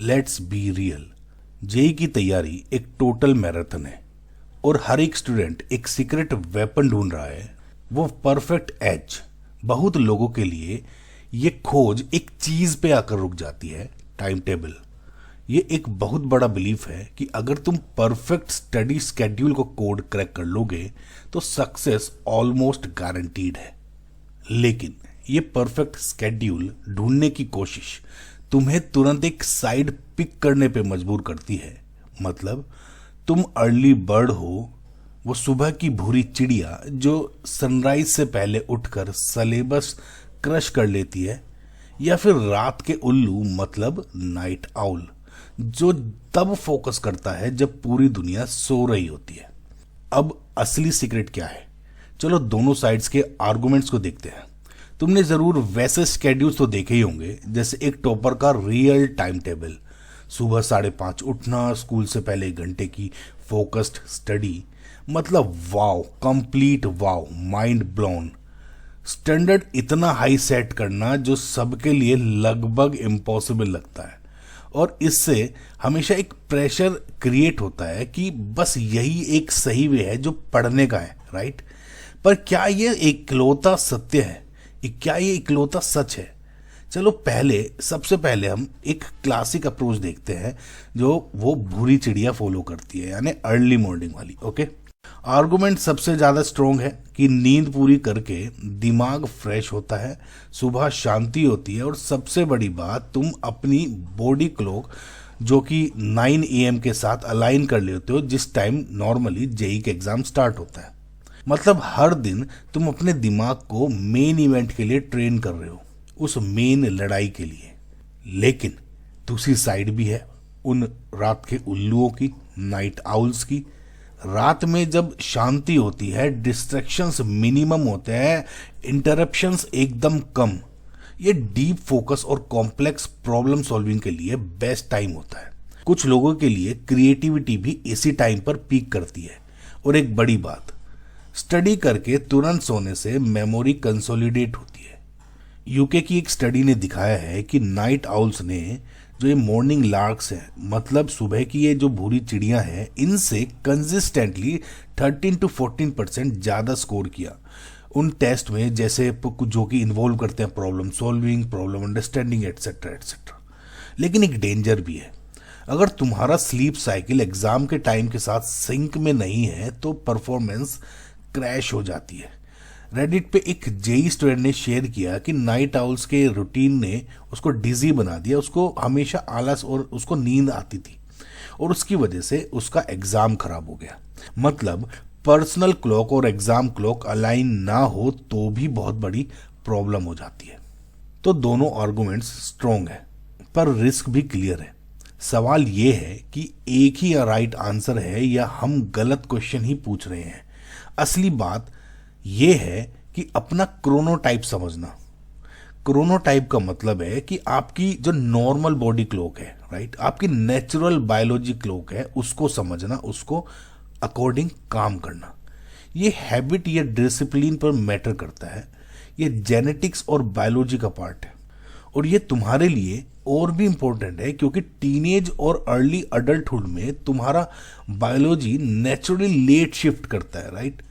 Let's be real. JEE की तैयारी एक टोटल मैराथन है और हर एक स्टूडेंट एक सीक्रेट वेपन ढूंढ रहा है, वो परफेक्ट एज। बहुत लोगों के लिए ये खोज एक चीज पे आकर रुक जाती है, टाइम टेबल। ये एक बहुत बड़ा बिलीफ है कि अगर तुम परफेक्ट स्टडी स्केड्यूल को कोड क्रैक कर लोगे तो सक्सेस ऑलमोस्ट गारंटीड है। लेकिन ये परफेक्ट स्केड्यूल ढूंढने की कोशिश तुम्हें तुरंत एक साइड पिक करने पे मजबूर करती है। मतलब तुम अर्ली बर्ड हो, वो सुबह की भूरी चिड़िया जो सनराइज से पहले उठकर सिलेबस क्रश कर लेती है, या फिर रात के उल्लू मतलब नाइट आउल जो तब फोकस करता है जब पूरी दुनिया सो रही होती है। अब असली सीक्रेट क्या है? चलो दोनों साइड्स के आर्गुमेंट्स को देखते हैं। तुमने जरूर वैसे स्केड्यूल्स तो देखे ही होंगे, जैसे एक टॉपर का रियल टाइम टेबल, सुबह 5:30 उठना, स्कूल से पहले 1 घंटे की फोकस्ड स्टडी। मतलब wow, complete wow, mind blown. Standard इतना हाई सेट करना जो सबके लिए लगभग इम्पॉसिबल लगता है, और इससे हमेशा एक प्रेशर क्रिएट होता है कि बस यही एक सही वे है जो पढ़ने का है, राइट? पर क्या ये इकलौता सत्य है? क्या ये इकलौता सच है? चलो सबसे पहले हम एक क्लासिक अप्रोच देखते हैं जो वो भूरी चिड़िया फॉलो करती है, यानी अर्ली मॉर्निंग वाली। ओके, आर्गुमेंट सबसे ज्यादा स्ट्रॉन्ग है कि नींद पूरी करके दिमाग फ्रेश होता है, सुबह शांति होती है, और सबसे बड़ी बात, तुम अपनी बॉडी क्लॉक जो कि 9 AM के साथ अलाइन कर लेते हो जिस टाइम नॉर्मली जेई के एग्जाम स्टार्ट होता है। मतलब हर दिन तुम अपने दिमाग को मेन इवेंट के लिए ट्रेन कर रहे हो, उस मेन लड़ाई के लिए। लेकिन दूसरी साइड भी है उन रात के उल्लुओं की, नाइट आउल्स की। रात में जब शांति होती है, डिस्ट्रैक्शंस मिनिमम होते हैं, इंटरप्शंस एकदम कम, ये डीप फोकस और कॉम्प्लेक्स प्रॉब्लम सॉल्विंग के लिए बेस्ट टाइम होता है। कुछ लोगों के लिए क्रिएटिविटी भी इसी टाइम पर पीक करती है। और एक बड़ी बात, स्टडी करके तुरंत सोने से मेमोरी कंसोलिडेट होती है। यूके की एक स्टडी ने दिखाया है कि नाइट आउल्स ने, जो ये मॉर्निंग लार्क्स हैं, मतलब सुबह की ये जो भूरी चिड़ियां हैं, इनसे कंसिस्टेंटली 13 to 14% ज्यादा स्कोर किया उन टेस्ट में, जैसे जो कि इन्वॉल्व करते हैं problem solving, problem understanding, etcetera etcetera. लेकिन एक डेंजर भी है। अगर तुम्हारा स्लीप साइकिल एग्जाम के टाइम के साथ सिंक में नहीं है तो परफॉर्मेंस क्रैश हो जाती है। रेडिट पे एक जेई स्टूडेंट ने शेयर किया कि नाइट आउल्स के रूटीन ने उसको डिजी बना दिया, उसको हमेशा आलस और उसको नींद आती थी, और उसकी वजह से उसका एग्जाम खराब हो गया। मतलब पर्सनल क्लॉक और एग्जाम क्लॉक अलाइन ना हो तो भी बहुत बड़ी प्रॉब्लम हो जाती है। तो दोनों आर्गुमेंट्स स्ट्रॉन्ग है, पर रिस्क भी क्लियर है। सवाल ये है कि एक ही राइट आंसर है या हम गलत क्वेश्चन ही पूछ रहे हैं। असली बात यह है कि अपना क्रोनोटाइप समझना। क्रोनोटाइप का मतलब है कि आपकी जो नॉर्मल बॉडी क्लॉक है, राइट, आपकी नेचुरल बायोलॉजी क्लॉक है, उसको समझना, उसको अकॉर्डिंग काम करना। ये हैबिट या डिसिप्लिन पर मैटर करता है। ये जेनेटिक्स और बायोलॉजी का पार्ट है, और ये तुम्हारे लिए और भी इंपॉर्टेंट है क्योंकि टीनेज और अर्ली अडल्टहुड में तुम्हारा बायोलॉजी नेचुरली लेट शिफ्ट करता है, राइट?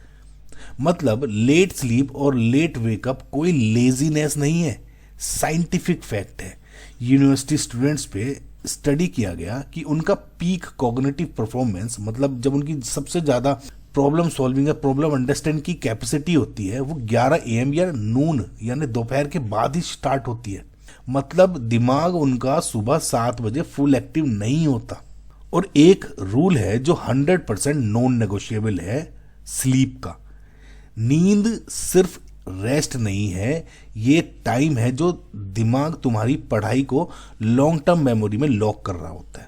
मतलब लेट स्लीप और लेट वेकअप कोई लेजीनेस नहीं है, साइंटिफिक फैक्ट है। यूनिवर्सिटी स्टूडेंट्स पे स्टडी किया गया कि उनका पीक कॉग्निटिव परफॉर्मेंस, मतलब जब उनकी सबसे ज्यादा प्रॉब्लम सॉल्विंग या प्रॉब्लम अंडरस्टैंड की कैपेसिटी होती है, वो 11 AM या नून यानी दोपहर के बाद ही स्टार्ट होती है। मतलब दिमाग उनका सुबह 7 बजे फुल एक्टिव नहीं होता। और एक रूल है जो 100% नॉन नेगोशिएबल है स्लीप का। नींद सिर्फ रेस्ट नहीं है, ये टाइम है जो दिमाग तुम्हारी पढ़ाई को लॉन्ग टर्म मेमोरी में लॉक कर रहा होता है।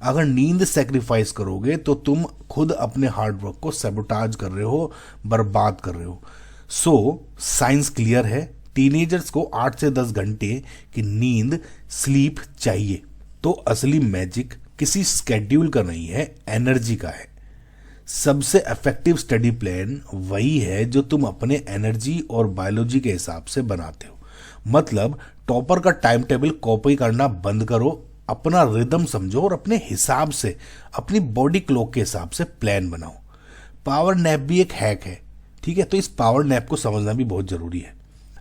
अगर नींद सेक्रीफाइस करोगे तो तुम खुद अपने हार्ड वर्क को सैबोटाज कर रहे हो, बर्बाद कर रहे हो। सो साइंस क्लियर है, टीनेजर्स को 8 से 10 घंटे की नींद स्लीप चाहिए। तो असली मैजिक किसी स्केड्यूल का नहीं है, एनर्जी का है। सबसे इफेक्टिव स्टडी प्लान वही है जो तुम अपने एनर्जी और बायोलॉजी के हिसाब से बनाते हो। मतलब टॉपर का टाइम टेबल कॉपी करना बंद करो, अपना रिदम समझो और अपने हिसाब से, अपनी बॉडी क्लॉक के हिसाब से प्लान बनाओ। पावर नैप भी एक हैक है, ठीक है, तो इस पावर नैप को समझना भी बहुत जरूरी है।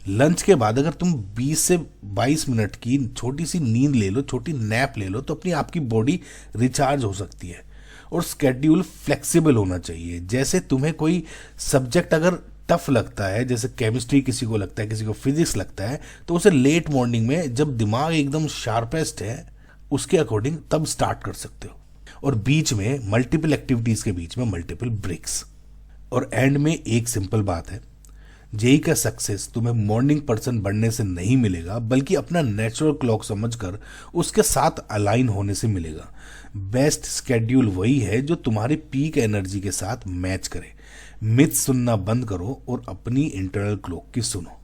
लंच के बाद अगर तुम 20 से 22 मिनट की छोटी सी नींद ले लो, छोटी नैप ले लो, तो अपनी आपकी बॉडी रिचार्ज हो सकती है। और स्केड्यूल फ्लेक्सिबल होना चाहिए। जैसे तुम्हें कोई सब्जेक्ट अगर टफ लगता है, जैसे केमिस्ट्री किसी को लगता है, किसी को फिजिक्स लगता है, तो उसे लेट मॉर्निंग में जब दिमाग एकदम शार्पेस्ट है उसके अकॉर्डिंग तब स्टार्ट कर सकते हो। और बीच में मल्टीपल एक्टिविटीज के बीच में मल्टीपल ब्रेक्स। और एंड में एक सिंपल बात है, जेई का सक्सेस तुम्हें मॉर्निंग पर्सन बनने से नहीं मिलेगा, बल्कि अपना नेचुरल क्लॉक समझकर उसके साथ अलाइन होने से मिलेगा। बेस्ट स्केड्यूल वही है जो तुम्हारी पीक एनर्जी के साथ मैच करे। मिथ सुनना बंद करो और अपनी इंटरनल क्लॉक की सुनो।